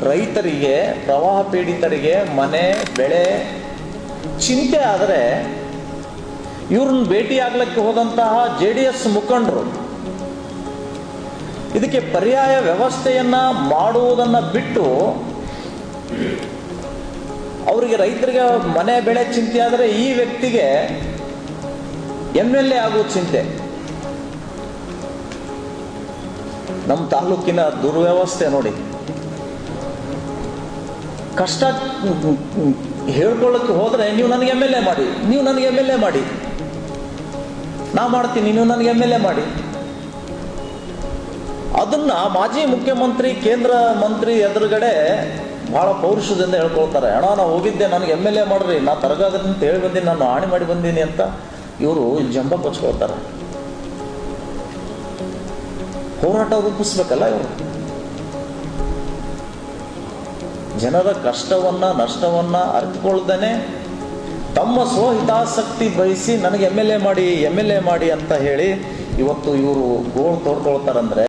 ರೈತರಿಗೆ, ಪ್ರವಾಹ ಪೀಡಿತರಿಗೆ ಮನೆ ಬೆಳೆ ಚಿಂತೆ ಆದರೆ ಇವ್ರನ್ನ ಭೇಟಿಯಾಗಲಿಕ್ಕೆ ಹೋದಂತಹ JDS ಮುಖಂಡರು ಇದಕ್ಕೆ ಪರ್ಯಾಯ ವ್ಯವಸ್ಥೆಯನ್ನ ಮಾಡುವುದನ್ನ ಬಿಟ್ಟು ಅವರಿಗೆ, ರೈತರಿಗೆ ಮನೆ ಬೆಳೆ ಚಿಂತೆ ಆದರೆ ಈ ವ್ಯಕ್ತಿಗೆ MLA ಆಗುವ ಚಿಂತೆ. ನಮ್ಮ ತಾಲೂಕಿನ ದುರ್ವ್ಯವಸ್ಥೆ ನೋಡಿ. ಕಷ್ಟ ಹೇಳ್ಕೊಳ್ಳಕ್ಕೆ ಹೋದ್ರೆ ನೀವು ನನಗೆ MLA ಮಾಡಿ, ನೀವು ನನಗೆ MLA ಮಾಡಿ, ನಾ ಮಾಡ್ತೀನಿ, ನೀವು ನನಗೆ MLA ಮಾಡಿ. ಅದನ್ನ ಮಾಜಿ ಮುಖ್ಯಮಂತ್ರಿ, ಕೇಂದ್ರ ಮಂತ್ರಿ ಎದುರುಗಡೆ ಬಹಳ ಪೌರುಷದಿಂದ ಹೇಳ್ಕೊಳ್ತಾರೆ. ಅಣ್ಣ ನಾ ಹೋಗಿದ್ದೆ, ನನಗೆ MLA ಮಾಡ್ರಿ, ನಾ ತರಗಾಗದಂತ ಹೇಳಿ ಬಂದೀನಿ, ನಾನು ಆಣೆ ಮಾಡಿ ಬಂದೀನಿ ಅಂತ ಇವರು ಜಂಬ ಕೊಚ್ಕೊಳ್ತಾರೆ. ಹೋರಾಟ ರೂಪಿಸ್ಬೇಕಲ್ಲ ಇವರು. ಜನರ ಕಷ್ಟವನ್ನ ನಷ್ಟವನ್ನ ಅರಿತುಕೊಳ್ಳದೇನೆ ತಮ್ಮ ಸ್ವಹಿತಾಸಕ್ತಿ ಬಯಸಿ ನನಗೆ MLA ಮಾಡಿ ಅಂತ ಹೇಳಿ ಇವತ್ತು ಇವರು ಗೋಳು ತೋಡ್ಕೊಳ್ತಾರಂದ್ರೆ